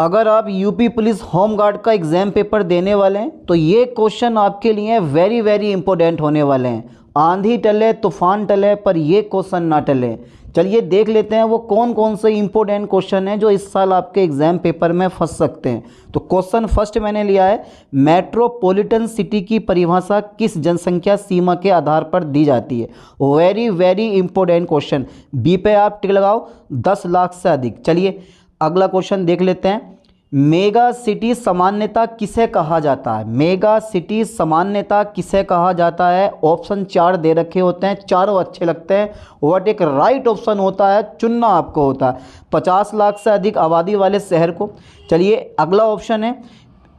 अगर आप UP police home guard का एग्ज़ाम पेपर देने वाले हैं तो ये क्वेश्चन आपके लिए वेरी वेरी इंपॉर्टेंट होने वाले हैं। आंधी टले तूफान टले पर ये क्वेश्चन ना टले। चलिए देख लेते हैं वो कौन कौन से इंपॉर्टेंट क्वेश्चन हैं जो इस साल आपके एग्ज़ाम पेपर में फंस सकते हैं। तो क्वेश्चन फर्स्ट मैंने लिया है, मेट्रोपॉलिटन सिटी की परिभाषा किस जनसंख्या सीमा के आधार पर दी जाती है। Very very important question. B पे आप टिक लगाओ, 10 लाख से अधिक। चलिए अगला क्वेश्चन देख लेते हैं, मेगा सिटी सामान्यता किसे कहा जाता है। मेगा सिटी सामान्यता किसे कहा जाता है। ऑप्शन 4 दे रखे होते हैं, चारों अच्छे लगते हैं। व्हाट एक राइट ऑप्शन होता है चुनना आपको होता है। 50 लाख से अधिक आबादी वाले शहर को। चलिए अगला ऑप्शन है,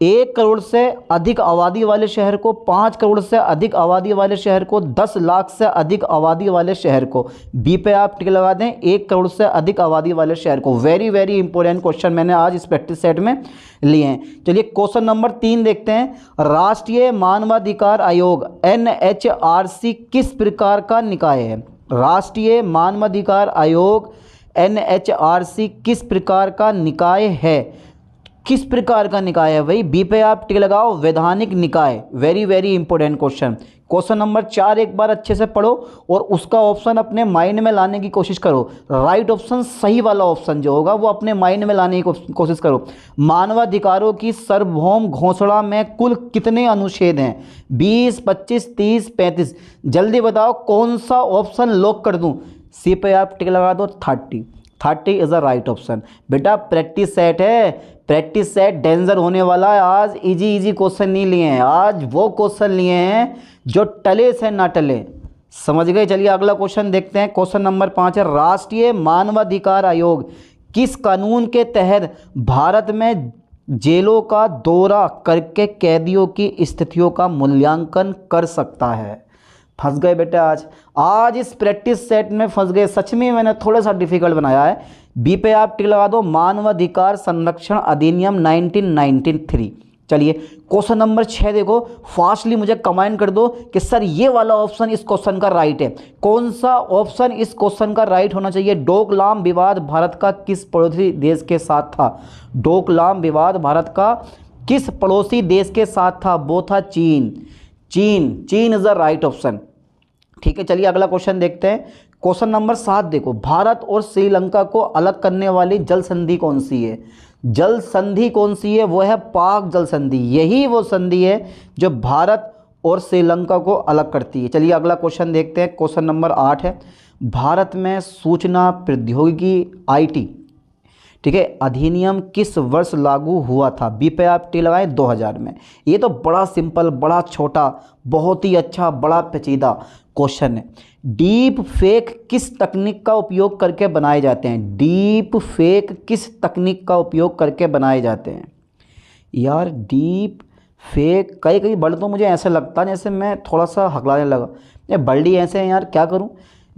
1 करोड़ से अधिक आबादी वाले शहर को, 5 करोड़ से अधिक आबादी वाले शहर को, 10 लाख से अधिक आबादी वाले शहर को। बी पे आप टिक लगा दें, 1 करोड़ से अधिक आबादी वाले शहर को। वेरी वेरी इंपॉर्टेंट क्वेश्चन मैंने आज इस प्रैक्टिस सेट में लिए हैं। चलिए क्वेश्चन नंबर 3 देखते हैं, राष्ट्रीय मानवाधिकार आयोग NHRC किस प्रकार का निकाय है। राष्ट्रीय मानवाधिकार आयोग NHRC किस प्रकार का निकाय है। किस प्रकार का निकाय है भाई। बी पे आप टिक लगाओ, वैधानिक निकाय। Very very important question. Question number 4 एक बार अच्छे से पढ़ो और उसका ऑप्शन अपने माइंड में लाने की कोशिश करो। राइट ऑप्शन, सही वाला ऑप्शन जो होगा वो अपने माइंड में लाने की कोशिश करो। मानवाधिकारों की सार्वभौम घोषणा में कुल कितने अनुच्छेद हैं। 20, 25, 30, 35। जल्दी बताओ कौन सा ऑप्शन लॉक कर दूं। सी पे आप टिक लगा दो, 30 इज़ द राइट ऑप्शन। बेटा प्रैक्टिस सेट है, प्रैक्टिस सेट डेंजर होने वाला है। आज इजी क्वेश्चन नहीं लिए हैं, आज वो क्वेश्चन लिए हैं जो टले से ना टले। समझ गए। चलिए अगला क्वेश्चन देखते हैं। क्वेश्चन नंबर 5 है, राष्ट्रीय मानवाधिकार आयोग किस कानून के तहत भारत में जेलों का दौरा करके कैदियों की स्थितियों का मूल्यांकन कर सकता है। फंस गए बेटा, आज इस प्रैक्टिस सेट में फंस गए। सच में मैंने थोड़ा सा डिफिकल्ट बनाया है। बी पे आप टिक लगा दो, मानवाधिकार संरक्षण अधिनियम 1993। चलिए क्वेश्चन नंबर 6 देखो, फास्टली मुझे कमेंट कर दो कि सर ये वाला ऑप्शन इस क्वेश्चन का राइट है। कौन सा ऑप्शन इस क्वेश्चन का राइट होना चाहिए। डोकलाम विवाद भारत का किस पड़ोसी देश के साथ था। डोकलाम विवाद भारत का किस पड़ोसी देश के साथ था। वो था चीन। चीन इज द राइट ऑप्शन। ठीक है, चलिए अगला क्वेश्चन देखते हैं। क्वेश्चन नंबर 7 देखो, भारत और श्रीलंका को अलग करने वाली जल संधि कौन सी है। जल संधि कौन सी है। वो है पाक जल संधि। यही वो संधि है जो भारत और श्रीलंका को अलग करती है। चलिए अगला क्वेश्चन देखते हैं। क्वेश्चन नंबर 8 है, भारत में सूचना प्रौद्योगिकी IT, ठीक है, अधिनियम किस वर्ष लागू हुआ था। बी पे आप टी लगाएं, 2000 में। ये तो बड़ा सिंपल, बड़ा छोटा, बहुत ही अच्छा, बड़ा पेचीदा क्वेश्चन है। डीप फेक किस तकनीक का उपयोग करके बनाए जाते हैं। डीप फेक किस तकनीक का उपयोग करके बनाए जाते हैं। यार डीप फेक कई वर्ड तो मुझे ऐसा लगता है जैसे मैं थोड़ा सा हकलाने लगा। ये वर्ड ही ऐसे हैं यार, क्या करूं।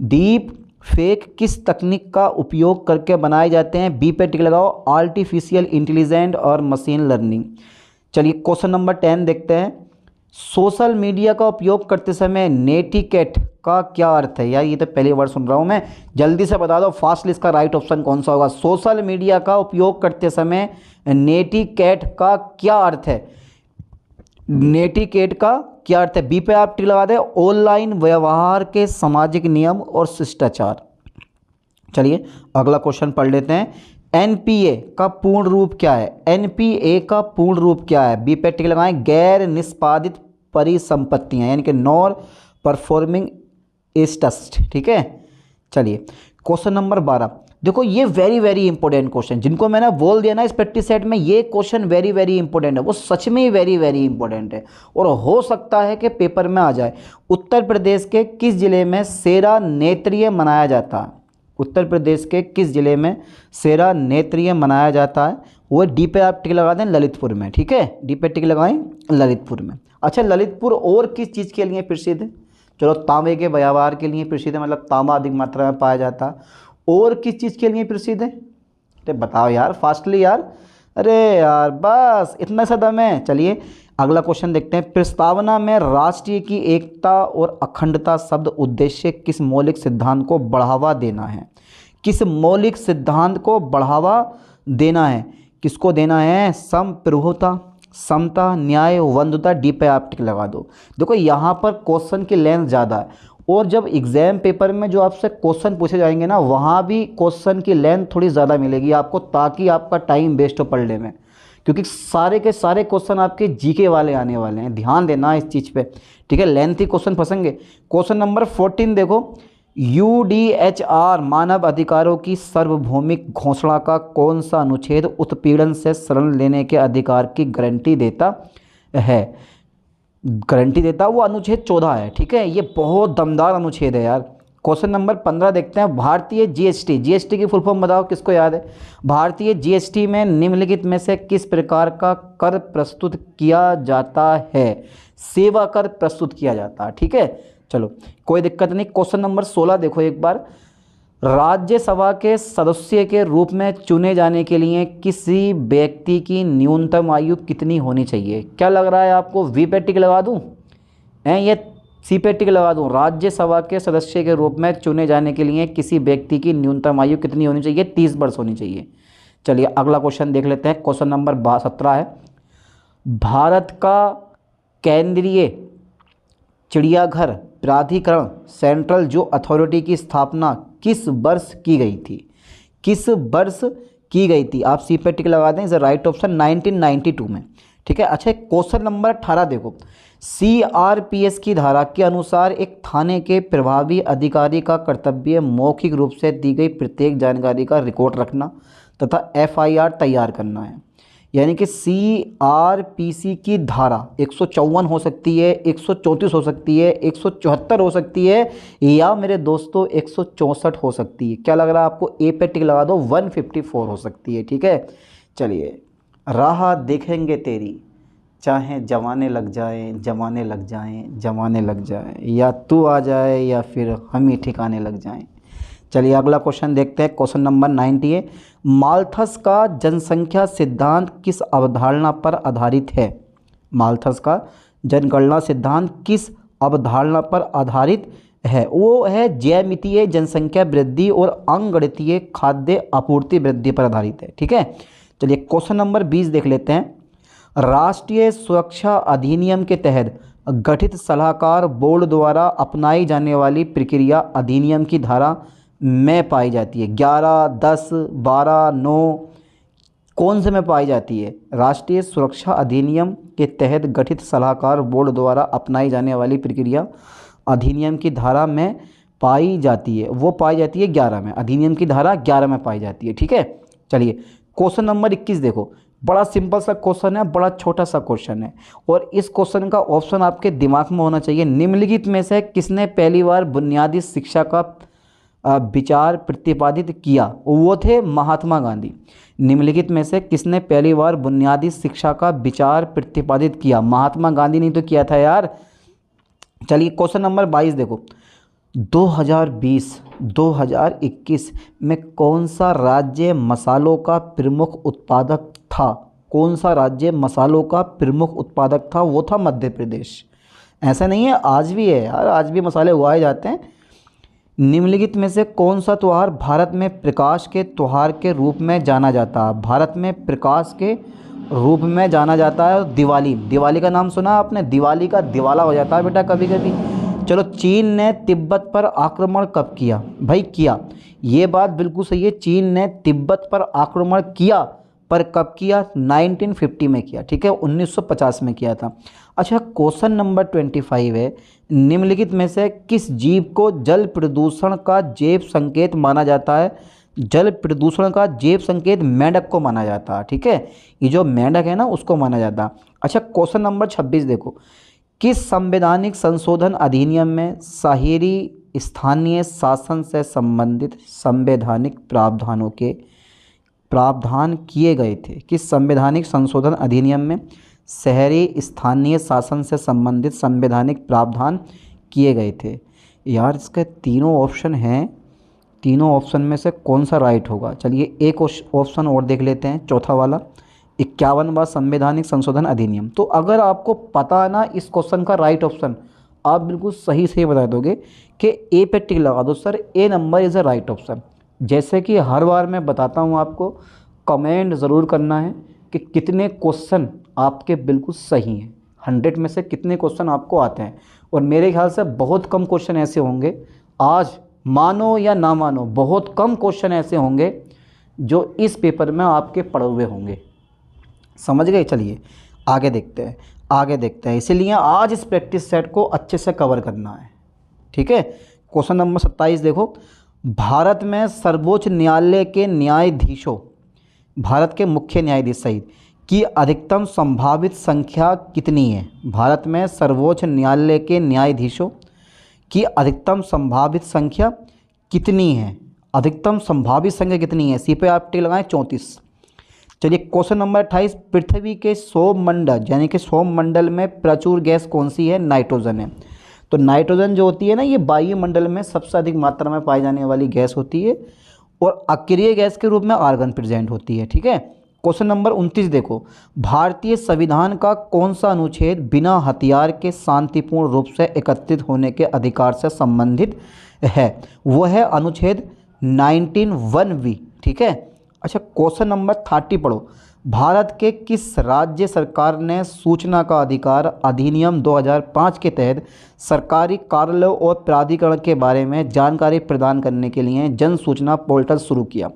डीप फेक किस तकनीक का उपयोग करके बनाए जाते हैं। बी पे टिक लगाओ, आर्टिफिशियल इंटेलिजेंस और मशीन लर्निंग। चलिए क्वेश्चन नंबर 10 देखते हैं। सोशल मीडिया का उपयोग करते समय नेटिकेट का क्या अर्थ है। यार ये तो पहली बार सुन रहा हूँ मैं, जल्दी से बता दो फास्टली इसका राइट ऑप्शन कौन सा होगा। सोशल मीडिया का उपयोग करते समय नेटिकेट का क्या अर्थ है। नेटिकेट का क्या अर्थ है। बी पे आप टिक लगा दें, ऑनलाइन व्यवहार के सामाजिक नियम और शिष्टाचार। चलिए अगला क्वेश्चन पढ़ लेते हैं। NPA का पूर्ण रूप क्या है। NPA का पूर्ण रूप क्या है। बी पे टिक लगाएं, गैर निष्पादित परिसंपत्तियां, यानी कि नॉन परफॉर्मिंग एसेट्स। ठीक है, चलिए क्वेश्चन नंबर 12 देखो, ये वेरी वेरी इंपॉर्टेंट क्वेश्चन जिनको मैंने बोल दिया ना इस प्रैक्टिस सेट में, ये क्वेश्चन वेरी वेरी इंपॉर्टेंट है। वो सच में वेरी वेरी इंपॉर्टेंट है और हो सकता है कि पेपर में आ जाए। उत्तर प्रदेश के किस जिले में सेरा नेत्रिय मनाया जाता है। उत्तर प्रदेश के किस जिले में सेरा नेत्रिय मनाया जाता है। वो डी पे आप टिक लगा दें, ललितपुर में। ठीक है, डी पे टिक लगाएं, ललितपुर में। अच्छा, ललितपुर और किस चीज़ के लिए प्रसिद्ध है। चलो, तांबे के व्यापार के लिए प्रसिद्ध है, मतलब तांबा अधिक मात्रा में पाया जाता है। और किस चीज़ के लिए प्रसिद्ध है। अरे बताओ यार फास्टली यार। अरे यार बस इतना सा दम है। चलिए अगला क्वेश्चन देखते हैं। प्रस्तावना में राष्ट्रीय की एकता और अखंडता शब्द उद्देश्य किस मौलिक सिद्धांत को बढ़ावा देना है। किस मौलिक सिद्धांत को बढ़ावा देना है। किसको देना है? संप्रभुता, समता, न्याय, बंधुता, डी पे आप टिक लगा दो। देखो यहाँ पर क्वेश्चन की लेंथ ज़्यादा है, और जब एग्जाम पेपर में जो आपसे क्वेश्चन पूछे जाएंगे ना, वहाँ भी क्वेश्चन की लेंथ थोड़ी ज़्यादा मिलेगी आपको, ताकि आपका टाइम वेस्ट हो पढ़ने में, क्योंकि सारे के सारे क्वेश्चन आपके जीके वाले आने वाले हैं। ध्यान देना इस चीज़ पे, ठीक है। लेंथी क्वेश्चन फंसेंगे। क्वेश्चन नंबर 14 देखो, यूडीएचआर मानव अधिकारों की सार्वभौमिक घोषणा का कौन सा अनुच्छेद उत्पीड़न से शरण लेने के अधिकार की गारंटी देता है? गारंटी देता वो अनुच्छेद 14 है, ठीक है। ये बहुत दमदार अनुच्छेद है यार। क्वेश्चन नंबर 15 देखते हैं, भारतीय जीएसटी, जीएसटी की फुल फॉर्म बताओ, किसको याद है? भारतीय जीएसटी में निम्नलिखित में से किस प्रकार का कर प्रस्तुत किया जाता है? सेवा कर प्रस्तुत किया जाता है, ठीक है। चलो कोई दिक्कत नहीं। क्वेश्चन नंबर 16 देखो एक बार, राज्यसभा के सदस्य के रूप में चुने जाने के लिए किसी व्यक्ति की न्यूनतम आयु कितनी होनी चाहिए? क्या लग रहा है आपको? वी पे टिक लगा दूं हैं या सी पे टिक लगा दूं? राज्यसभा के सदस्य के रूप में चुने जाने के लिए किसी व्यक्ति की न्यूनतम आयु कितनी होनी चाहिए? 30 वर्ष होनी चाहिए। चलिए अगला क्वेश्चन देख लेते हैं। क्वेश्चन नंबर 17 है, भारत का केंद्रीय चिड़ियाघर प्राधिकरण सेंट्रल जू अथॉरिटी की स्थापना किस वर्ष की गई थी? किस वर्ष की गई थी? आप सी पे टिक लगा दें, इज राइट ऑप्शन 1992 में, ठीक है। अच्छा क्वेश्चन नंबर 18 देखो, सीआरपीएस की धारा के अनुसार एक थाने के प्रभावी अधिकारी का कर्तव्य मौखिक रूप से दी गई प्रत्येक जानकारी का रिकॉर्ड रखना तथा एफआईआर तैयार करना है। यानी कि सीआरपीसी की धारा 154 हो सकती है, 134 हो सकती है, 174 हो सकती है, या मेरे दोस्तों 164 हो सकती है। क्या लग रहा है आपको? ए पे टिक लगा दो, 154 हो सकती है, ठीक है। चलिए, राह देखेंगे तेरी, चाहे जमाने लग जाए, जमाने लग जाए, जमाने लग जाए, या तू आ जाए या फिर हम ही ठिकाने लग जाएं। चलिए अगला क्वेश्चन देखते हैं। क्वेश्चन नंबर 90 है, माल्थस का जनसंख्या सिद्धांत किस अवधारणा पर आधारित है? माल्थस का जनगणना सिद्धांत किस अवधारणा पर आधारित है? वो है ज्यामितीय जनसंख्या वृद्धि और अंगगणितीय खाद्य आपूर्ति वृद्धि पर आधारित है, ठीक है। चलिए क्वेश्चन नंबर 20 देख लेते हैं, राष्ट्रीय सुरक्षा अधिनियम के तहत गठित सलाहकार बोर्ड द्वारा अपनाई जाने वाली प्रक्रिया अधिनियम की धारा में पाई जाती है? 11, 10, 12, 9, कौन से में पाई जाती है? राष्ट्रीय सुरक्षा अधिनियम के तहत गठित सलाहकार बोर्ड द्वारा अपनाई जाने वाली प्रक्रिया अधिनियम की धारा में पाई जाती है, वो पाई जाती है 11 में, अधिनियम की धारा 11 में पाई जाती है, ठीक है। चलिए क्वेश्चन नंबर 21 देखो, बड़ा सिंपल सा क्वेश्चन है, बड़ा छोटा सा क्वेश्चन है, और इस क्वेश्चन का ऑप्शन आपके दिमाग में होना चाहिए, निम्नलिखित में से किसने पहली बार बुनियादी शिक्षा का विचार प्रतिपादित किया? वो थे महात्मा गांधी। निम्नलिखित में से किसने पहली बार बुनियादी शिक्षा का विचार प्रतिपादित किया? महात्मा गांधी ने तो किया था यार। चलिए क्वेश्चन नंबर 22 देखो, 2020-2021 में कौन सा राज्य मसालों का प्रमुख उत्पादक था? कौन सा राज्य मसालों का प्रमुख उत्पादक था? वो था मध्य प्रदेश। ऐसा नहीं है, आज भी है यार, आज भी मसाले उगाए जाते हैं। निम्नलिखित में से कौन सा त्यौहार भारत में प्रकाश के त्यौहार के रूप में जाना जाता है? भारत में प्रकाश के रूप में जाना जाता है दिवाली। दिवाली का नाम सुना आपने? दिवाली का दिवाला हो जाता है बेटा कभी कभी। चलो, चीन ने तिब्बत पर आक्रमण कब किया? भाई किया, ये बात बिल्कुल सही है, चीन ने तिब्बत पर आक्रमण किया, पर कब किया? 1950 में किया, ठीक है, 1950 में किया था। अच्छा क्वेश्चन नंबर 25 है, निम्नलिखित में से किस जीव को जल प्रदूषण का जैव संकेत माना जाता है? जल प्रदूषण का जैव संकेत मेंढक को माना जाता है, ठीक है, ये जो मेंढक है ना उसको माना जाता है। अच्छा क्वेश्चन नंबर 26 देखो, किस संवैधानिक संशोधन अधिनियम में शहरी स्थानीय शासन से संबंधित संवैधानिक प्रावधानों के प्रावधान किए गए थे? किस संवैधानिक संशोधन अधिनियम में शहरी स्थानीय शासन से संबंधित संवैधानिक प्रावधान किए गए थे? यार इसके तीनों ऑप्शन हैं, तीनों ऑप्शन में से कौन सा राइट होगा? चलिए एक ऑप्शन और देख लेते हैं, चौथा वाला, 51वां संवैधानिक संशोधन अधिनियम। तो अगर आपको पता है ना इस क्वेश्चन का राइट ऑप्शन, आप बिल्कुल सही से बता दोगे कि ए पे टिक लगा दो, sir A number is a right option. जैसे कि हर बार मैं बताता हूँ आपको, कमेंट ज़रूर करना है कि कितने क्वेश्चन आपके बिल्कुल सही हैं, 100 में से कितने क्वेश्चन आपको आते हैं। और मेरे ख्याल से बहुत कम क्वेश्चन ऐसे होंगे, आज मानो या ना मानो बहुत कम क्वेश्चन ऐसे होंगे जो इस पेपर में आपके पड़े हुए होंगे। समझ गए? चलिए आगे देखते हैं, आगे देखते हैं। इसीलिए आज इस प्रैक्टिस सेट को अच्छे से कवर करना है, ठीक है। क्वेश्चन नंबर 27 देखो, भारत में सर्वोच्च न्यायालय के न्यायाधीशों, भारत के मुख्य न्यायाधीश सहित की अधिकतम संभावित संख्या कितनी है? भारत में सर्वोच्च न्यायालय के न्यायाधीशों की अधिकतम संभावित संख्या कितनी है? अधिकतम संभावित संख्या कितनी है? सी पे आप टिक लगाएं 34। चलिए क्वेश्चन नंबर 28, पृथ्वी के सौरमंडल यानी कि सौरमंडल में प्रचुर गैस कौन सी है? नाइट्रोजन है। तो नाइट्रोजन जो होती है ना, ये वायुमंडल में सबसे अधिक मात्रा में पाई जाने वाली गैस होती है और अक्रिय गैस के रूप में आर्गन प्रेजेंट होती है, ठीक है। क्वेश्चन नंबर 29 देखो, भारतीय संविधान का कौन सा अनुच्छेद बिना हथियार के शांतिपूर्ण रूप से एकत्रित होने के अधिकार से संबंधित है? वो है अनुच्छेद 19(1)(v), ठीक है। अच्छा क्वेश्चन नंबर 30 पढ़ो, भारत के किस राज्य सरकार ने सूचना का अधिकार अधिनियम 2005 के तहत सरकारी कार्यालयों और प्राधिकरण के बारे में जानकारी प्रदान करने के लिए जन सूचना पोर्टल शुरू किया?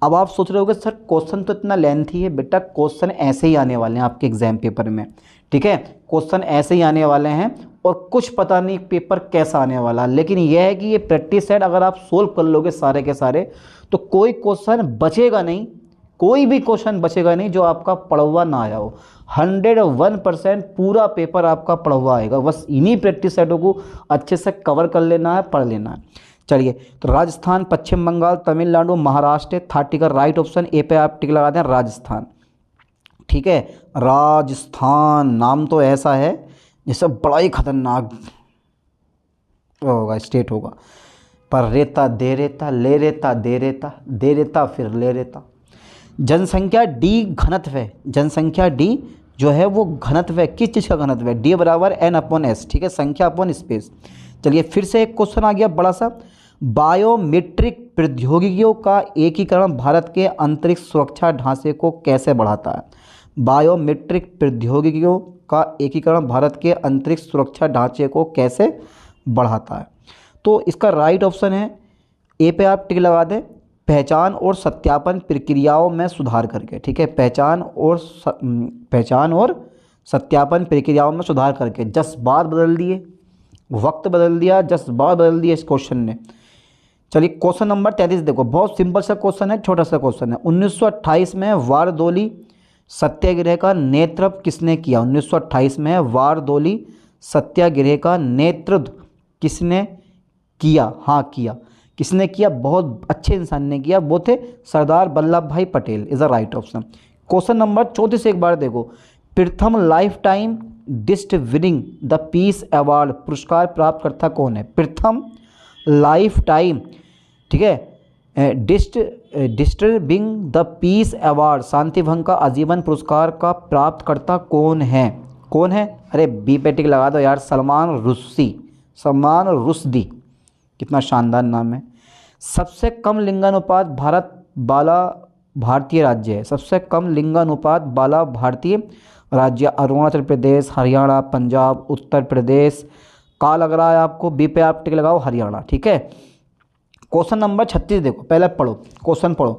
अब आप सोच रहे होगे सर क्वेश्चन तो इतना लेंथी है। बेटा क्वेश्चन ऐसे ही आने वाले हैं आपके एग्जाम पेपर में, ठीक है। क्वेश्चन ऐसे ही आने वाले हैं और कुछ पता नहीं पेपर कैसा आने वाला, लेकिन यह है कि ये प्रैक्टिस सेट अगर आप सोल्व कर लोगे सारे के सारे तो कोई क्वेश्चन बचेगा नहीं, कोई भी क्वेश्चन बचेगा नहीं जो आपका पढ़ा हुआ ना आया हो। 101% पूरा पेपर आपका पढ़ा हुआ आएगा। बस इन्हीं प्रैक्टिस सेटों को अच्छे से कवर कर लेना है, पढ़ लेना है। चलिए तो राजस्थान, पश्चिम बंगाल, तमिलनाडु, महाराष्ट्र, 30 का राइट ऑप्शन ए पे आप टिक लगा दें, राजस्थान, ठीक है। राजस्थान नाम तो ऐसा है जैसे बड़ा ही खतरनाक होगा, स्टेट होगा, पर रेता दे रेता, ले रेता दे रेता, दे रेता फिर ले रेता। जनसंख्या डी घनत्व है, जनसंख्या डी जो है वो घनत्व है, किस चीज़ का घनत्व है? डी बराबर n/s, ठीक है, संख्या अपॉन स्पेस। चलिए फिर से एक क्वेश्चन आ गया बड़ा सा, बायोमेट्रिक प्रौद्योगिकियों का एकीकरण भारत के अंतरिक्ष सुरक्षा ढांचे को कैसे बढ़ाता है? बायोमेट्रिक प्रौद्योगिकियों का एकीकरण भारत के अंतरिक्ष सुरक्षा ढांचे को कैसे बढ़ाता है? तो इसका राइट ऑप्शन है ए पे आप टिक लगा दें, पहचान और सत्यापन प्रक्रियाओं में सुधार करके, ठीक है। पहचान और सत्यापन प्रक्रियाओं में सुधार करके। जज्बात बदल दिए, वक्त बदल दिया, जज्बात बदल दिए इस क्वेश्चन ने। चलिए क्वेश्चन नंबर 33 देखो, बहुत सिंपल सा क्वेश्चन है, छोटा सा क्वेश्चन है। 1928 में वारदोली सत्याग्रह का नेतृत्व किसने किया? 1928 में वारदोली सत्याग्रह का नेतृत्व किसने किया? हाँ किया। किसने किया? बहुत अच्छे इंसान ने किया, वो थे Sardar Vallabh Bhai Patel, is the right option. Question number 34 एक बार देखो, प्रथम लाइफ टाइम डिस्ट विनिंग द पीस अवार्ड पुरस्कार प्राप्त करता कौन है? प्रथम लाइफ टाइम, ठीक है, डिस्टर्बिंग द पीस अवार्ड शांति भंग का आजीवन पुरस्कार का प्राप्तकर्ता कौन है? कौन है? अरे बी पे टिक लगा दो यार, सलमान रुश्दी, सलमान रुश्दी, कितना शानदार नाम है। सबसे कम लिंगानुपात भारतीय राज्य है, सबसे कम लिंगानुपात वाला भारतीय राज्य अरुणाचल प्रदेश, हरियाणा, पंजाब, उत्तर प्रदेश। का लग रहा है आपको? बी पे आप टिक लगाओ, हरियाणा, ठीक है। क्वेश्चन नंबर 36 देखो, पहले पढ़ो क्वेश्चन, पढ़ो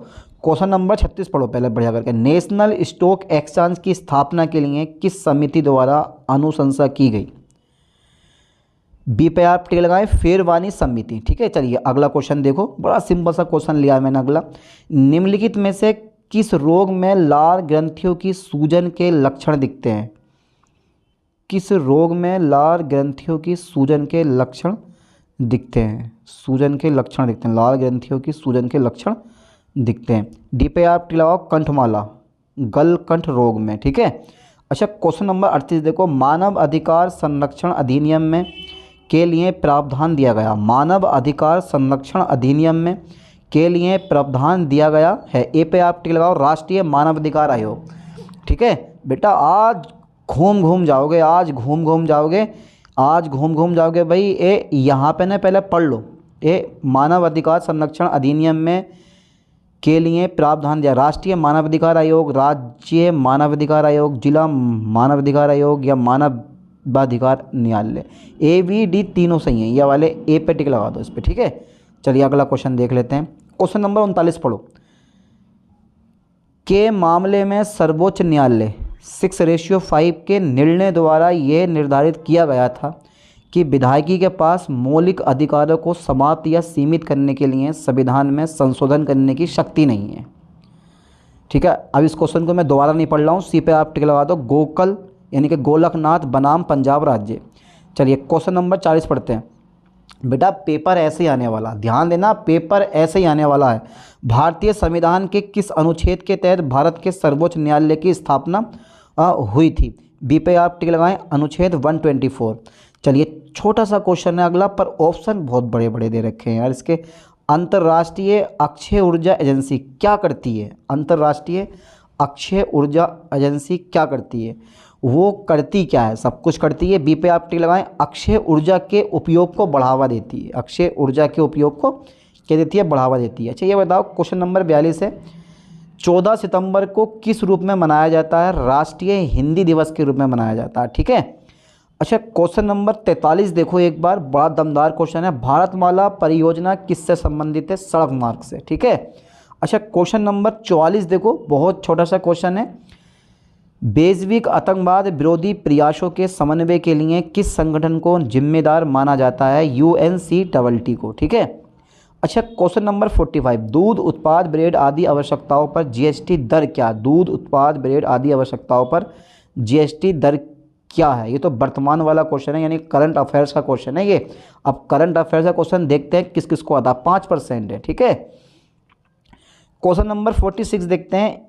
क्वेश्चन नंबर 36 पढ़ो पहले बढ़िया करके। नेशनल स्टॉक एक्सचेंज की स्थापना के लिए किस समिति द्वारा अनुशंसा की गई? बी पे आप टिक लगाएं, फेरवानी समिति, ठीक है। चलिए अगला क्वेश्चन देखो, बड़ा सिंपल सा क्वेश्चन लिया है मैंने अगला। निम्नलिखित में से किस रोग में लाल ग्रंथियों की सूजन के लक्षण दिखते हैं? किस रोग में लाल ग्रंथियों की सूजन के लक्षण दिखते हैं? सूजन के लक्षण दिखते हैं, लाल ग्रंथियों की सूजन के लक्षण दिखते हैं। डी पे आप टिक लगाओ, कंठमाला, गलकंठ रोग में, ठीक है। अच्छा क्वेश्चन नंबर 38 देखो, मानव अधिकार संरक्षण अधिनियम में के लिए प्रावधान दिया गया, मानव अधिकार संरक्षण अधिनियम में के लिए प्रावधान दिया गया है। ए पे आप टिक लगाओ, राष्ट्रीय मानवाधिकार आयोग, ठीक है। बेटा आज घूम घूम जाओगे, आज घूम घूम जाओगे, आज घूम घूम जाओगे भाई। ए यहाँ पे ना पहले पढ़ लो, ए मानव अधिकार संरक्षण अधिनियम में के लिए प्रावधान दिया? राष्ट्रीय मानवाधिकार आयोग, राज्य मानवाधिकार आयोग, जिला मानवाधिकार आयोग या मानवाधिकार न्यायालय? ए बी डी तीनों सही हैं, ये वाले ए पे टिक लगा दो इस पर, ठीक है। चलिए अगला क्वेश्चन देख लेते हैं। क्वेश्चन नंबर 39 पढ़ो। के मामले में सर्वोच्च न्यायालय 6:5 के निर्णय द्वारा यह निर्धारित किया गया था कि विधायकी के पास मौलिक अधिकारों को समाप्त या सीमित करने के लिए संविधान में संशोधन करने की शक्ति नहीं है। ठीक है, अब इस क्वेश्चन को मैं दोबारा नहीं पढ़ रहा हूँ, सी पे आप टिक लगा दो। गोकल यानी कि गोलकनाथ बनाम पंजाब राज्य। चलिए क्वेश्चन नंबर 40 पढ़ते हैं। बेटा पेपर ऐसे ही आने वाला, ध्यान देना, पेपर ऐसे ही आने वाला है। भारतीय संविधान के किस अनुच्छेद के तहत भारत के सर्वोच्च न्यायालय की स्थापना हुई थी? बी पे आप टिक लगाएं, अनुच्छेद 124। चलिए छोटा सा क्वेश्चन है अगला, पर ऑप्शन बहुत बड़े बड़े दे रखे हैं यार इसके। अंतर्राष्ट्रीय अक्षय ऊर्जा एजेंसी क्या करती है? अंतर्राष्ट्रीय अक्षय ऊर्जा एजेंसी क्या करती है? वो करती क्या है? सब कुछ करती है। बी पे आप टिक लगाएं, अक्षय ऊर्जा के उपयोग को बढ़ावा देती है। अक्षय ऊर्जा के उपयोग को क्या देती है? बढ़ावा देती है। अच्छा ये बताओ, क्वेश्चन नंबर 42 है, 14 सितंबर को किस रूप में मनाया जाता है? राष्ट्रीय हिंदी दिवस के रूप में मनाया जाता है, ठीक है। अच्छा क्वेश्चन नंबर 43 देखो एक बार, बड़ा दमदार क्वेश्चन है। भारतमाला परियोजना किससे संबंधित है? सड़क मार्ग से, ठीक है। अच्छा क्वेश्चन नंबर 44 देखो, बहुत छोटा सा क्वेश्चन है। वैश्विक आतंकवाद विरोधी प्रयासों के समन्वय के लिए किस संगठन को जिम्मेदार माना जाता है? UNCTT को, ठीक है। अच्छा क्वेश्चन नंबर 45, दूध उत्पाद ब्रेड आदि आवश्यकताओं पर GST दर क्या? दूध उत्पाद ब्रेड आदि आवश्यकताओं पर GST दर क्या है? ये तो वर्तमान वाला क्वेश्चन है, यानी करंट अफेयर्स का क्वेश्चन है ये। अब करंट अफेयर्स का क्वेश्चन देखते हैं किस किस को आता है। 5% है, ठीक है। क्वेश्चन नंबर 46 देखते हैं।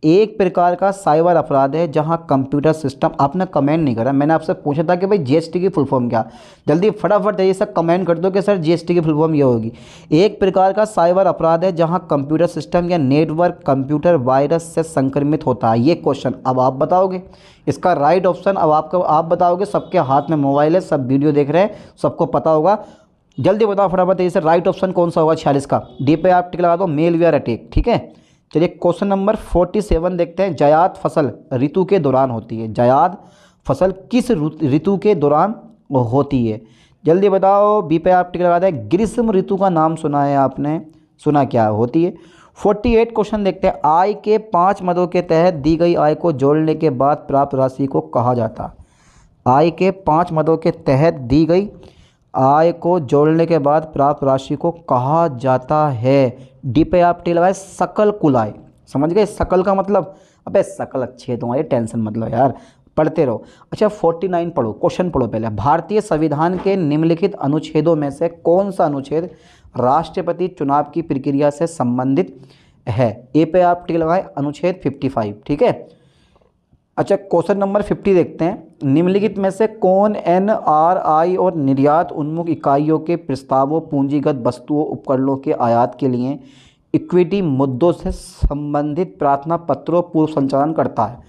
एक प्रकार का साइबर अपराध है जहां कंप्यूटर सिस्टम, आपने कमेंट नहीं करा, मैंने आपसे पूछा था कि भाई GST की फुल फॉर्म क्या? जल्दी फटाफट ये सब कमेंट कर दो कि सर GST की फुल फॉर्म ये होगी। एक प्रकार का साइबर अपराध है जहां कंप्यूटर सिस्टम या नेटवर्क कंप्यूटर वायरस से संक्रमित होता है। ये क्वेश्चन अब आप बताओगे, इसका राइट ऑप्शन अब आप बताओगे। सबके हाथ में मोबाइल है, सब वीडियो देख रहे हैं, सबको पता होगा। जल्दी बताओ फटाफट, इसे राइट ऑप्शन कौन सा होगा? 46 का। डी पे आप टिक लगा दो, मेलवेयर अटैक, ठीक है। चलिए क्वेश्चन नंबर 47 देखते हैं। जायद फसल ऋतु के दौरान होती है। जायद फसल किस ऋतु के दौरान होती है? जल्दी बताओ। बी पे आप टिक लगा दें। ग्रीष्म ऋतु का नाम सुना है आपने? सुना क्या होती है? 48 क्वेश्चन देखते हैं। आय के 5 मदों के तहत दी गई आय को जोड़ने के बाद प्राप्त राशि को कहा जाता है? आय के 5 मदों के तहत दी गई आय को जोड़ने के बाद प्राप्त राशि को कहा जाता है? डी पे आप टिक लगाए, सकल कुल आय। समझ गए? सकल का मतलब, अबे सकल अच्छे है तुम्हारे, टेंशन मतलब यार, पढ़ते रहो। अच्छा 49 पढ़ो, क्वेश्चन पढ़ो पहले। भारतीय संविधान के निम्नलिखित अनुच्छेदों में से कौन सा अनुच्छेद राष्ट्रपति चुनाव की प्रक्रिया से संबंधित है? ए पे आप टिक लगाए, अनुच्छेद 55, ठीक है। अच्छा क्वेश्चन नंबर 50 देखते हैं। निम्नलिखित में से कौन NRI और निर्यात उन्मुख इकाइयों के प्रस्तावों, पूंजीगत वस्तुओं, उपकरणों के आयात के लिए इक्विटी मुद्दों से संबंधित प्रार्थना पत्रों पूर्व संचालन करता है?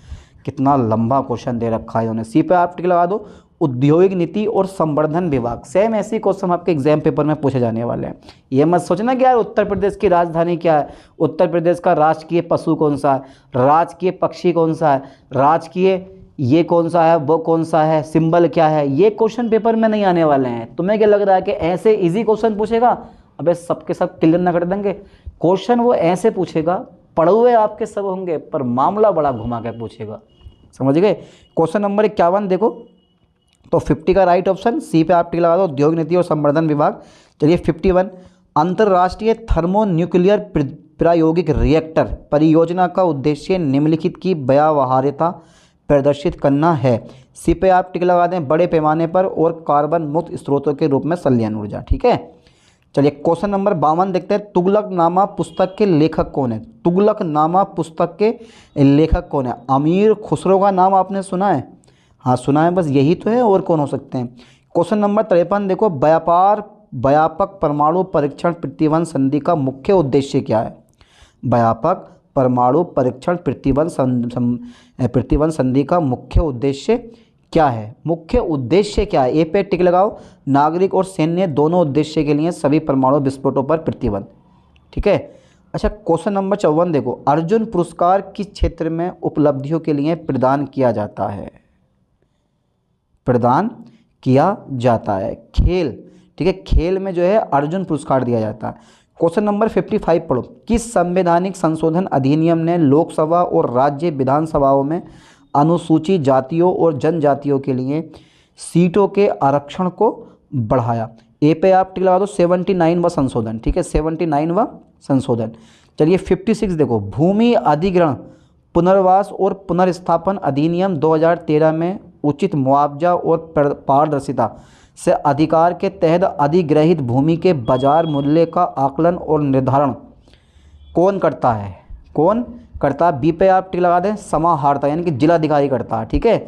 कितना लंबा क्वेश्चन दे रखा है इन्होंने। सी पे आप टिक लगा दो, औद्योगिक नीति और संवर्धन विभाग। सेम ऐसे क्वेश्चन आपके एग्जाम पेपर में पूछे जाने वाले हैं। ये मत सोचना कि यार उत्तर प्रदेश की राजधानी क्या है, उत्तर प्रदेश का राजकीय पशु कौन सा है, राजकीय पक्षी कौन सा है, राजकीय ये कौन सा है, वो कौन सा है, सिंबल क्या है। ये क्वेश्चन पेपर में नहीं आने वाले हैं। तुम्हें क्या लग रहा है कि ऐसे इजी क्वेश्चन पूछेगा? अबे सबके सब क्लियर ना कर देंगे क्वेश्चन। वो ऐसे पूछेगा, पढ़े हुए आपके सब होंगे, पर मामला बड़ा घुमा के पूछेगा। समझ गए? क्वेश्चन नंबर 51 देखो, तो 50 का राइट ऑप्शन सी पे आप टिक लगा दो, उद्योग नीति और संवर्धन विभाग। चलिए 51, अंतर्राष्ट्रीय थर्मो न्यूक्लियर प्रायोगिक रिएक्टर परियोजना का उद्देश्य निम्नलिखित की व्यवहार्यता प्रदर्शित करना है। सी पे आप टिक लगा दें, बड़े पैमाने पर और कार्बन मुक्त स्रोतों के रूप में संलयन ऊर्जा, ठीक है। चलिए क्वेश्चन नंबर 52 देखते हैं। तुगलकनामा पुस्तक के लेखक कौन है? तुगलकनामा पुस्तक के लेखक कौन है? अमीर खुसरो का नाम आपने सुना है? हाँ सुना है, बस यही तो है, और कौन हो सकते हैं? क्वेश्चन नंबर 53 देखो, व्यापक परमाणु परीक्षण प्रतिबंध संधि का मुख्य उद्देश्य क्या है? व्यापक परमाणु परीक्षण प्रतिबंध संधि का मुख्य उद्देश्य क्या है? मुख्य उद्देश्य क्या है? ए पे टिक लगाओ। नागरिक और सैन्य दोनों उद्देश्य के लिए सभी परमाणु विस्फोटों पर प्रतिबंध, ठीक है। अच्छा क्वेश्चन नंबर 54 देखो, अर्जुन पुरस्कार किस क्षेत्र में उपलब्धियों के लिए प्रदान किया जाता है? प्रदान किया जाता है खेल, ठीक है, खेल में जो है अर्जुन पुरस्कार दिया जाता है। क्वेश्चन नंबर 55 पढ़ो, किस संवैधानिक संशोधन अधिनियम ने लोकसभा और राज्य विधानसभाओं में अनुसूचित जातियों और जनजातियों के लिए सीटों के आरक्षण को बढ़ाया? ए पे आप टिक लगा दो, 79वां संशोधन, ठीक है, 79वां संशोधन। चलिए 56 देखो, भूमि अधिग्रहण पुनर्वास और पुनर्स्थापन अधिनियम 2013 में उचित मुआवजा और पारदर्शिता से अधिकार के तहत अधिग्रहित भूमि के बाजार मूल्य का आकलन और निर्धारण कौन करता है? कौन करता है? बी पे आप टिक लगा दें, समाहर्ता यानी कि जिलाधिकारी करता है, ठीक है।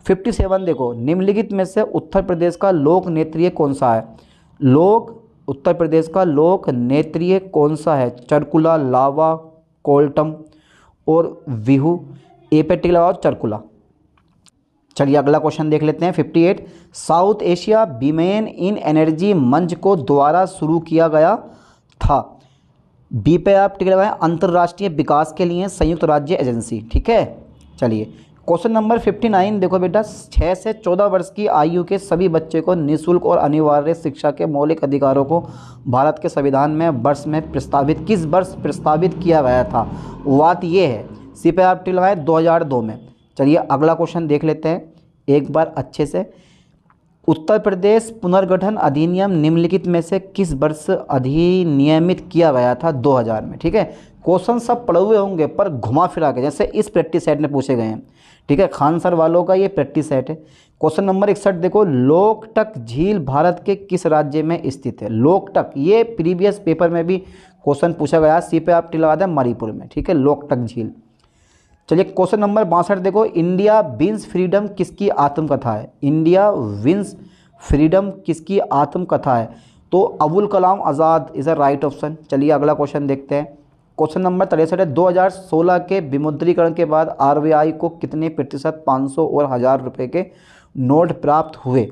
57 देखो, निम्नलिखित में से उत्तर प्रदेश का लोक नृत्य कौन सा है? उत्तर प्रदेश का लोक नृत्य कौन सा है? चरकुला, लावा, कोल्टम और बिहू। ए पे टिक लगाओ, चरकुला। चलिए अगला क्वेश्चन देख लेते हैं 58, south Asia women in energy मंच को द्वारा शुरू किया गया था। बी पे आप टिक लगाएं, अंतर्राष्ट्रीय विकास के लिए संयुक्त राज्य एजेंसी, ठीक है। चलिए क्वेश्चन नंबर 59 देखो बेटा, 6 से 14 वर्ष की आयु के सभी बच्चे को निःशुल्क और अनिवार्य शिक्षा के मौलिक अधिकारों को भारत के संविधान में वर्ष में प्रस्तावित किस वर्ष प्रस्तावित किया गया था? बात ये है, सी पे आप टिक लगाएं 2002 में। चलिए अगला क्वेश्चन देख लेते हैं एक बार अच्छे से। उत्तर प्रदेश पुनर्गठन अधिनियम निम्नलिखित में से किस वर्ष अधिनियमित किया गया था? 2000 में, ठीक है। क्वेश्चन सब पढ़े हुए होंगे पर घुमा फिरा के, जैसे इस प्रैक्टिस सेट में पूछे गए हैं, ठीक है। खान सर वालों का ये प्रैक्टिस सेट है। क्वेश्चन नंबर 61 देखो, लोकटक झील भारत के किस राज्य में स्थित है? लोकटक, ये प्रीवियस पेपर में भी क्वेश्चन पूछा गया, सी पे आप टिक लगा दें, मणिपुर में, ठीक है, लोकटक झील। चलिए क्वेश्चन नंबर 62 देखो, इंडिया विंस फ्रीडम किसकी आत्मकथा है? इंडिया विंस फ्रीडम किसकी आत्मकथा है? तो Abul Kalam Azad is a right option. चलिए अगला क्वेश्चन देखते हैं। क्वेश्चन नंबर 63 है, 2016 के विमुद्रीकरण के बाद आरबीआई को कितने प्रतिशत 500 और 1000 रुपये के नोट प्राप्त हुए?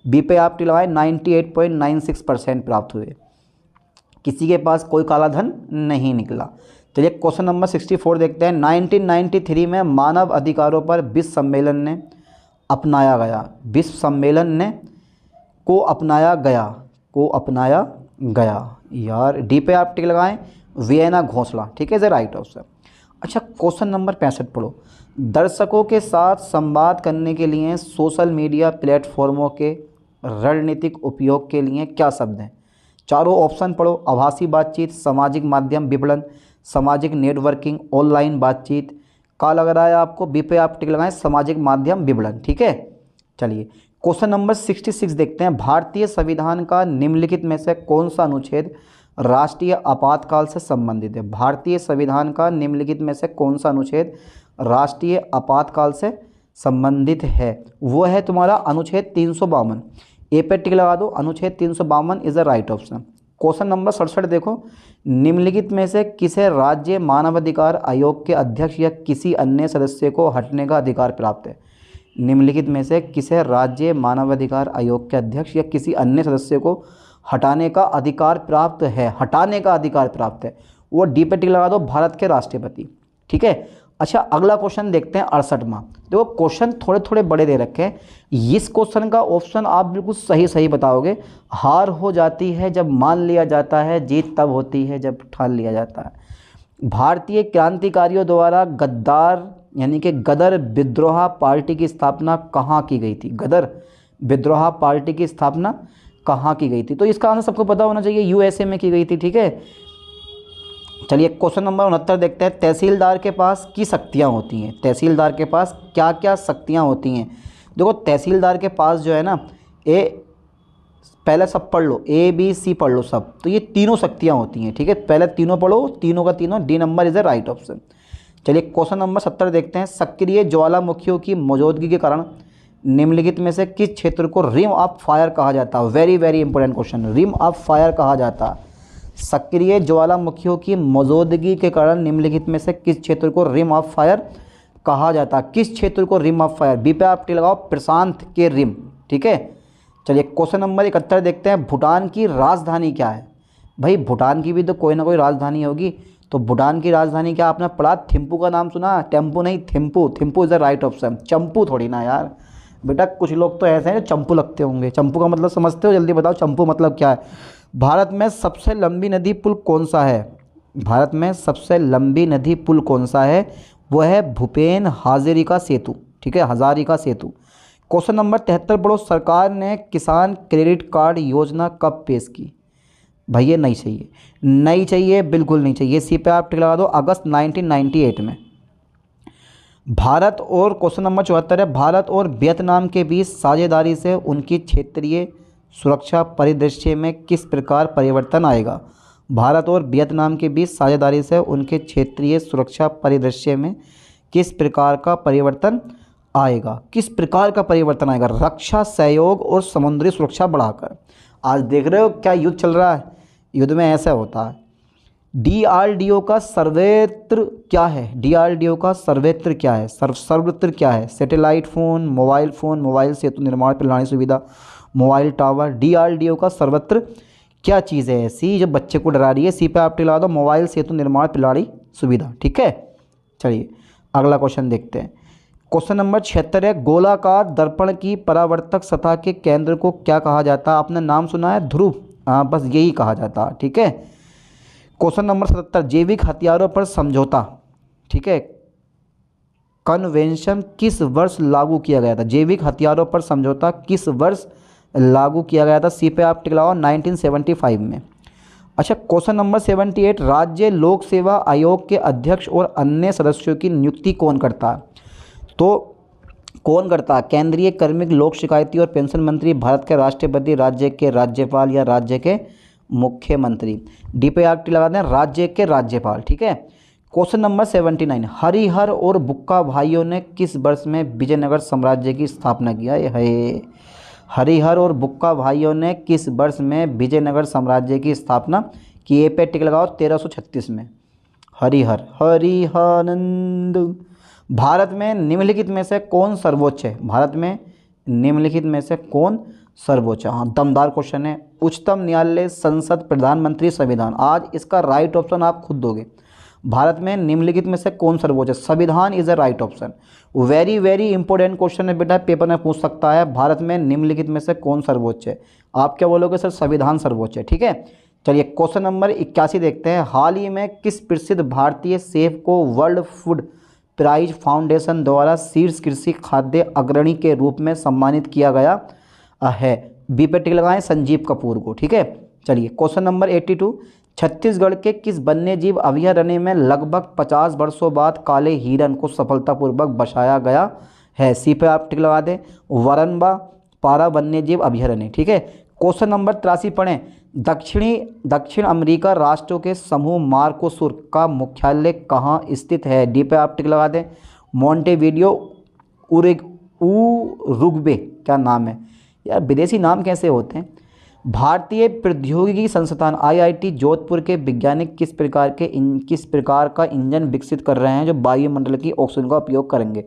बी पे आप टिक लगाएं, 98.96% प्राप्त हुए। किसी के पास कोई काला धन नहीं निकला। चलिए क्वेश्चन नंबर 64 देखते हैं। 1993 में मानव अधिकारों पर विश्व सम्मेलन ने अपनाया गया, विश्व सम्मेलन ने को अपनाया गया यार, डी पे आप टिक लगाएं, वियना घोषणा, ठीक है, इज राइट ऑप्शन। अच्छा क्वेश्चन नंबर 65 पढ़ो, दर्शकों के साथ संवाद करने के लिए सोशल मीडिया प्लेटफॉर्मों के रणनीतिक उपयोग के लिए क्या शब्द हैं? चारों ऑप्शन पढ़ो, आभासी बातचीत, सामाजिक माध्यम विपणन, सामाजिक नेटवर्किंग, ऑनलाइन बातचीत। का लग रहा है आपको? बी पे आप टिक लगाएं, सामाजिक माध्यम विपणन, ठीक है। चलिए क्वेश्चन नंबर 66 देखते हैं, भारतीय संविधान का निम्नलिखित में से कौन सा अनुच्छेद राष्ट्रीय आपातकाल से संबंधित है? भारतीय संविधान का निम्नलिखित में से कौन सा अनुच्छेद राष्ट्रीय आपातकाल से संबंधित है? वो है तुम्हारा अनुच्छेद 352। ए पे टिक लगा दो, अनुच्छेद 352 is the right option. Question number 67 देखो, निम्नलिखित में से किसे राज्य मानवाधिकार आयोग के अध्यक्ष या किसी अन्य सदस्य को हटने का अधिकार प्राप्त है? निम्नलिखित में से किसे राज्य मानवाधिकार आयोग के अध्यक्ष या किसी अन्य सदस्य को हटाने का अधिकार प्राप्त है? हटाने का अधिकार प्राप्त है, वो डी पे टिक लगा दो, भारत के राष्ट्रपति, ठीक है। अच्छा अगला क्वेश्चन देखते हैं 68वां। देखो क्वेश्चन थोड़े थोड़े बड़े दे रखे हैं, इस क्वेश्चन का ऑप्शन आप बिल्कुल सही सही बताओगे। हार हो जाती है जब मान लिया जाता है, जीत तब होती है जब ठान लिया जाता है। भारतीय क्रांतिकारियों द्वारा गद्दार यानी कि गदर विद्रोह पार्टी की स्थापना कहाँ की गई थी? गदर विद्रोह पार्टी की स्थापना कहाँ की गई थी? तो इसका आंसर सबको पता होना चाहिए, यूएसए में की गई थी, ठीक है। चलिए क्वेश्चन नंबर 69 देखते हैं, तहसीलदार के पास की शक्तियाँ होती हैं? तहसीलदार के पास क्या क्या शक्तियाँ होती हैं? देखो तहसीलदार के पास जो है ना, पहले सब पढ़ लो, ABC पढ़ लो सब, तो ये तीनों शक्तियाँ होती हैं, ठीक है। पहले तीनों पढ़ो, तीनों का तीनों, D number is the right option. चलिए क्वेश्चन नंबर 70 देखते हैं, सक्रिय ज्वालामुखियों की मौजूदगी के कारण निम्नलिखित में से किस क्षेत्र को रिम ऑफ फायर कहा जाता है? Very very important question, rim of fire कहा जाता है। सक्रिय ज्वालामुखियों की मौजूदगी के कारण निम्नलिखित में से किस क्षेत्र को रिम ऑफ फायर कहा जाता है? किस क्षेत्र को रिम ऑफ फायर? बी पे आप टिक लगाओ, प्रशांत के रिम, ठीक है। चलिए क्वेश्चन नंबर 71 देखते हैं, भूटान की राजधानी क्या है? भाई भूटान की भी तो कोई ना कोई राजधानी होगी, तो भूटान की राजधानी क्या आपने पढ़ा? थिम्पू का नाम सुना? टेम्पू नहीं, Thimphu. Thimphu is the right option, चंपू थोड़ी ना यार। बेटा कुछ लोग तो ऐसे हैं जो चंपू लगते होंगे। चंपू का मतलब समझते हो? जल्दी बताओ चंपू मतलब क्या है। भारत में सबसे लंबी नदी पुल कौन सा है? भारत में सबसे लंबी नदी पुल कौन सा है? वो है भूपेन हाजरिका सेतु, ठीक है, हजारिका सेतु। क्वेश्चन नंबर 73 पढ़ो। सरकार ने किसान क्रेडिट कार्ड योजना कब पेश की? भाई ये नहीं चाहिए, नहीं चाहिए, बिल्कुल नहीं चाहिए। सी पे आप टिक लगा दो, अगस्त 1998 में। भारत और क्वेश्चन नंबर 74 है, भारत और वियतनाम के बीच साझेदारी से उनकी क्षेत्रीय सुरक्षा परिदृश्य में किस प्रकार परिवर्तन आएगा? भारत और वियतनाम के बीच साझेदारी से उनके क्षेत्रीय सुरक्षा परिदृश्य में किस प्रकार का परिवर्तन आएगा? किस प्रकार का परिवर्तन आएगा? रक्षा सहयोग और समुद्री सुरक्षा बढ़ाकर। आज देख रहे हो क्या युद्ध चल रहा है, युद्ध में ऐसा होता है। डीआरडीओ का सर्वेत्र क्या है? डीआरडीओ का सर्वेत्र क्या है? सर्वत्र क्या है? सैटेलाइट फ़ोन, मोबाइल सेतु निर्माण प्रणाली सुविधा, मोबाइल टावर। डीआरडीओ का सर्वत्र क्या चीज़ है ऐसी जो बच्चे को डरा रही है? सी पे आप टिला दो, मोबाइल सेतु निर्माण प्रणाली सुविधा, ठीक है। चलिए अगला क्वेश्चन देखते हैं। क्वेश्चन नंबर 76 है, गोलाकार दर्पण की परावर्तक सतह के केंद्र को क्या कहा जाता है? आपने नाम सुना है? ध्रुव। हाँ, बस यही कहा जाता है, ठीक है। क्वेश्चन नंबर 77, जैविक हथियारों पर समझौता, ठीक है, कन्वेंशन किस वर्ष लागू किया गया था? जैविक हथियारों पर समझौता किस वर्ष लागू किया गया था? सी पे आप टिक लगाओ, 1975 में। अच्छा, क्वेश्चन नंबर 78, राज्य लोक सेवा आयोग के अध्यक्ष और अन्य सदस्यों की नियुक्ति कौन करता है? तो कौन करता है? केंद्रीय कार्मिक लोक शिकायती और पेंशन मंत्री, भारत के राष्ट्रपति, राज्य के राज्यपाल या राज्य के मुख्यमंत्री। डी पे आप टिक लगा दें, राज्य के राज्यपाल, ठीक है। क्वेश्चन नंबर 79, हरिहर और बुक्का भाइयों ने किस वर्ष में विजयनगर साम्राज्य की स्थापना किया है? हरिहर और बुक्का भाइयों ने किस वर्ष में विजयनगर साम्राज्य की स्थापना की? ए पे टिक लगाओ, 1336 में। हरिहर, हरिहानंद। भारत में निम्नलिखित में से कौन सर्वोच्च है? भारत में निम्नलिखित में से कौन सर्वोच्च है? हाँ, दमदार क्वेश्चन है। उच्चतम न्यायालय, संसद, प्रधानमंत्री, संविधान। आज इसका राइट ऑप्शन आप खुद दोगे। भारत में निम्नलिखित में से कौन सर्वोच्च है? संविधान is a right option. Very very important question है बेटा, पेपर में पूछ सकता है। भारत में निम्नलिखित में से कौन सर्वोच्च है? आप क्या बोलोगे? सर संविधान सर्वोच्च है, ठीक है। चलिए क्वेश्चन नंबर 81 देखते हैं। हाल ही में किस प्रसिद्ध भारतीय शेफ को वर्ल्ड फूड प्राइज फाउंडेशन द्वारा शीर्ष कृषि खाद्य अग्रणी के रूप में सम्मानित किया गया है? बी पे टिक लगाएं, संजीव कपूर को, ठीक है। चलिए क्वेश्चन नंबर 82, छत्तीसगढ़ के किस वन्यजीव अभयारण्य में लगभग 50 वर्षों बाद काले हिरन को सफलतापूर्वक बचाया गया है? सी पे आप टिक लगा दें, वरनबा पारा वन्यजीव अभयारण्य, ठीक है। क्वेश्चन नंबर 83 पढ़ें। दक्षिण अमेरिका राष्ट्रों के समूह मार्कोसुर का मुख्यालय कहाँ स्थित है? डी पे आप टिक लगा दें, मोंटेविडियो, उरुग्वे। क्या नाम है यार, विदेशी नाम कैसे होते हैं। भारतीय प्रौद्योगिकी संस्थान आईआईटी जोधपुर के वैज्ञानिक किस प्रकार का इंजन विकसित कर रहे हैं जो वायुमंडल की ऑक्सीजन का उपयोग करेंगे?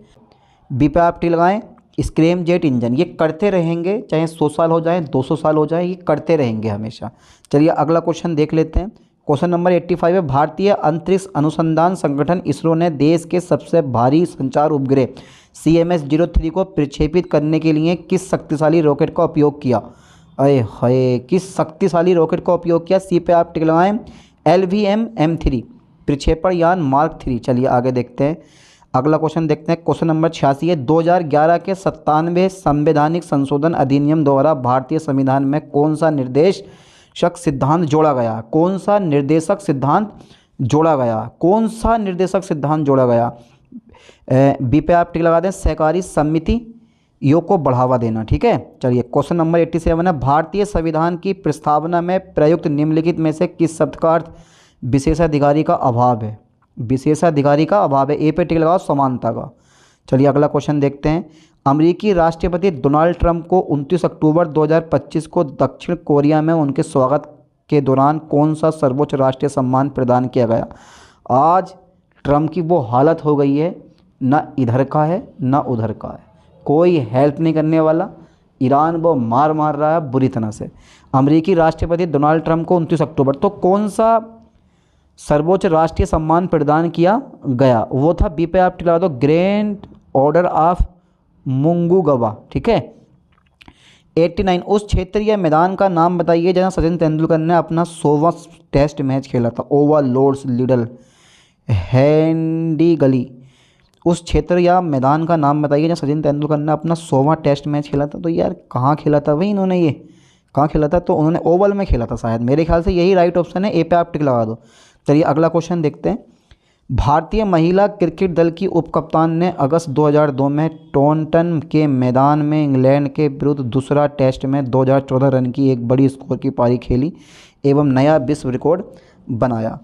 बी पे आप टिक लगाएं, स्क्रैम जेट इंजन। ये करते रहेंगे, चाहे 100 साल हो जाए, 200 साल हो जाए, ये करते रहेंगे हमेशा। चलिए अगला क्वेश्चन देख लेते हैं। क्वेश्चन नंबर 85 है, भारतीय अंतरिक्ष अनुसंधान संगठन इसरो ने देश के सबसे भारी संचार उपग्रह CMS-03 को प्रक्षेपित करने के लिए किस शक्तिशाली रॉकेट का उपयोग किया? अरे हाय, किस शक्तिशाली रॉकेट का उपयोग किया? सी पे आप टिक लगाएं, LVM-M3 प्रक्षेपण यान मार्क 3। चलिए आगे देखते हैं, अगला क्वेश्चन देखते हैं। क्वेश्चन नंबर 86 है, 2011 के 97वें संवैधानिक संशोधन अधिनियम द्वारा भारतीय संविधान में कौन सा निर्देशक सिद्धांत जोड़ा गया? कौन सा निर्देशक सिद्धांत जोड़ा गया? कौन सा निर्देशक सिद्धांत जोड़ा गया? बी पे आप टिक लगा दें, सहकारी समिति योग को बढ़ावा देना, ठीक है। चलिए क्वेश्चन नंबर 87 है, भारतीय संविधान की प्रस्तावना में प्रयुक्त निम्नलिखित में से किस शब्द का अर्थ विशेषाधिकारी का अभाव है? विशेषाधिकारी का अभाव है। ए पे टिक लगाओ, समानता का। चलिए अगला क्वेश्चन देखते हैं। अमेरिकी राष्ट्रपति डोनाल्ड ट्रंप को 29 अक्टूबर 2025 को दक्षिण कोरिया में उनके स्वागत के दौरान कौन सा सर्वोच्च राष्ट्रीय सम्मान प्रदान किया गया? आज ट्रंप की वो हालत हो गई है, ना इधर का है ना उधर का है, कोई हेल्प नहीं करने वाला। ईरान वो मार रहा है बुरी तरह से। अमेरिकी राष्ट्रपति डोनाल्ड ट्रंप को 29 अक्टूबर, तो कौन सा सर्वोच्च राष्ट्रीय सम्मान प्रदान किया गया, वो था बी पे आप टिक लगा दो ग्रैंड ऑर्डर ऑफ मुंगूगवा, ठीक है। 89 उस क्षेत्र या मैदान का नाम बताइए जहां सचिन तेंदुलकर ने अपना 100वां टेस्ट मैच खेला था। ओवल, लॉर्ड्स, लिडल, हैंडी गली। उस क्षेत्र या मैदान का नाम बताइए जहां सचिन तेंदुलकर ने अपना 100वां टेस्ट मैच खेला था। तो यार कहाँ खेला था भाई इन्होंने, ये कहाँ खेला था? तो उन्होंने ओवल में खेला था शायद, मेरे ख्याल से यही राइट ऑप्शन है, ए पे आप टिक लगा दो। चलिए अगला क्वेश्चन देखते हैं। भारतीय महिला क्रिकेट दल की उपकप्तान ने अगस्त 2002 में टॉन्टन के मैदान में इंग्लैंड के विरुद्ध दूसरा टेस्ट में 2014 रन की एक बड़ी स्कोर की पारी खेली एवं नया विश्व रिकॉर्ड बनाया।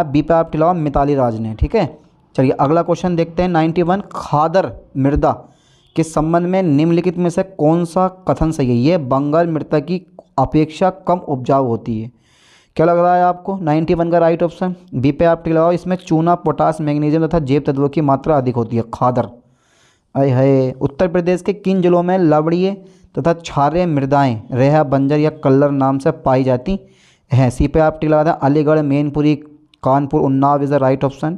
बी पे आप टिलाओ मिताली राज ने, ठीक है। चलिए अगला क्वेश्चन देखते हैं। 91 खादर मृदा के संबंध में निम्नलिखित में से कौन सा कथन सही है? ये बंगाल मृदा की अपेक्षा कम उपजाऊ होती है। क्या लग रहा है आपको? 91 का राइट ऑप्शन बी पे आप टिक लगाओ। इसमें चूना, पोटास, मैग्नीशियम तथा जैव तत्वों की मात्रा अधिक होती है। खादर अय है। उत्तर प्रदेश के किन जिलों में लवणीय तथा क्षारीय मृदाएं रेहा, बंजर या कल्लर नाम से पाई जाती हैं? सी पे आप टिक लगा दें। Aligarh, Mainpuri, Kanpur, Unnao is the right option.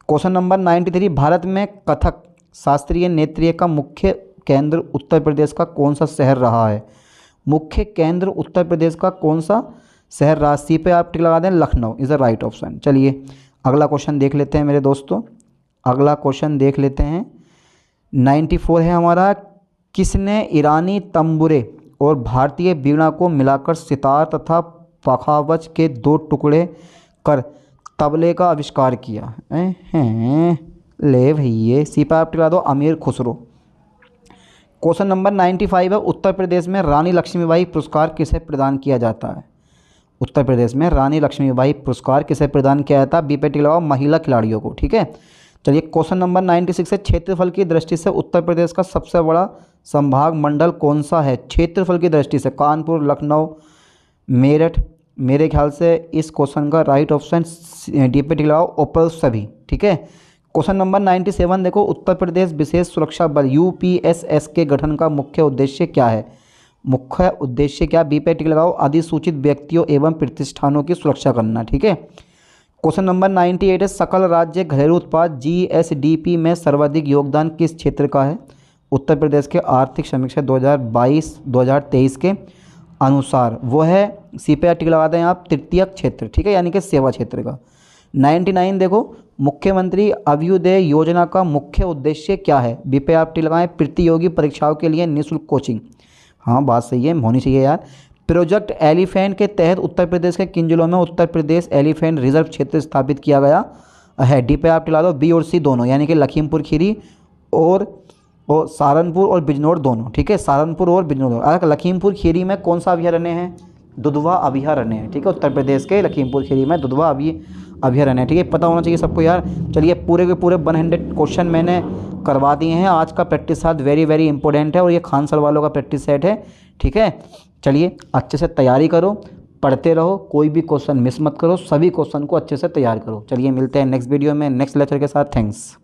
Question number 93 Bharat में कथक शास्त्रीय नृत्य का मुख्य केंद्र उत्तर प्रदेश का कौन सा शहर रहा है? मुख्य केंद्र उत्तर प्रदेश का कौन सा शहर रहा? सी पे आप टिक लगा दें। Lucknow is the right option. चलिए अगला क्वेश्चन देख लेते हैं मेरे दोस्तों। अगला क्वेश्चन देख लेते हैं। 94 है हमारा। किसने ईरानी तंबूरे और भारतीय वीणा को मिलाकर सितार तथा पखावज के 2 टुकड़े कर तबले का आविष्कार किया? ले भैया, सी पे आप टिक लगा दो। अमीर खुसरो। क्वेश्चन नंबर 95 है। उत्तर प्रदेश में रानी लक्ष्मीबाई पुरस्कार किसे प्रदान किया जाता है? उत्तर प्रदेश में रानी लक्ष्मीबाई पुरस्कार किसे प्रदान किया जाता है? बी पे टिक लगाओ। महिला खिलाड़ियों को, ठीक है। चलिए क्वेश्चन नंबर 96 है। क्षेत्रफल की दृष्टि से उत्तर प्रदेश का सबसे बड़ा संभाग मंडल कौन सा है? क्षेत्रफल की दृष्टि से कानपुर, लखनऊ, मेरठ। मेरे ख्याल से इस क्वेश्चन का राइट ऑप्शन डी पे टिक लगाओ। ओपल सभी, ठीक है। क्वेश्चन नंबर 97 देखो। उत्तर प्रदेश विशेष सुरक्षा बल यूपीएसएस के गठन का मुख्य उद्देश्य क्या है? मुख्य उद्देश्य क्या? बी पे टिक लगाओ। अधिसूचित व्यक्तियों एवं प्रतिष्ठानों की सुरक्षा करना, ठीक है। क्वेश्चन नंबर 98 है। सकल राज्य घरेलू उत्पाद जीएसडीपी में सर्वाधिक योगदान किस क्षेत्र का है? उत्तर प्रदेश के आर्थिक समीक्षा 2022-2023 के अनुसार वो है, सी पे टिक लगा दें आप, तृतीय क्षेत्र, ठीक है, यानी कि सेवा क्षेत्र का। 99 देखो। मुख्यमंत्री अभ्युदय योजना का मुख्य उद्देश्य क्या है? बी पे आप टिक लगाएं। प्रतियोगी परीक्षाओं के लिए निःशुल्क कोचिंग। हाँ बात सही है, होनी चाहिए यार। प्रोजेक्ट एलिफेंट के तहत उत्तर प्रदेश के किन जिलों में उत्तर प्रदेश एलिफेंट रिजर्व क्षेत्र स्थापित किया गया है? डी पे आप टिला दो। बी और सी दोनों, यानी कि लखीमपुर खीरी और सहारनपुर और बिजनौर दोनों, ठीक है। सहारनपुर और बिजनौर। लखीमपुर खीरी में कौन सा अभयारण्य है? दुधवा अभयारण्य है, ठीक है। उत्तर प्रदेश के लखीमपुर खीरी में दुधवा अभयारण्य है, ठीक है। पता होना चाहिए सबको यार। चलिए पूरे के पूरे 100 क्वेश्चन मैंने करवा दिए हैं। आज का practice set very very important है और ये खान सर वालों का प्रैक्टिस सेट है, ठीक है। चलिए अच्छे से तैयारी करो, पढ़ते रहो, कोई भी क्वेश्चन मिस मत करो, सभी क्वेश्चन को अच्छे से तैयार करो। चलिए मिलते हैं नेक्स्ट वीडियो में नेक्स्ट लेक्चर के साथ। थैंक्स।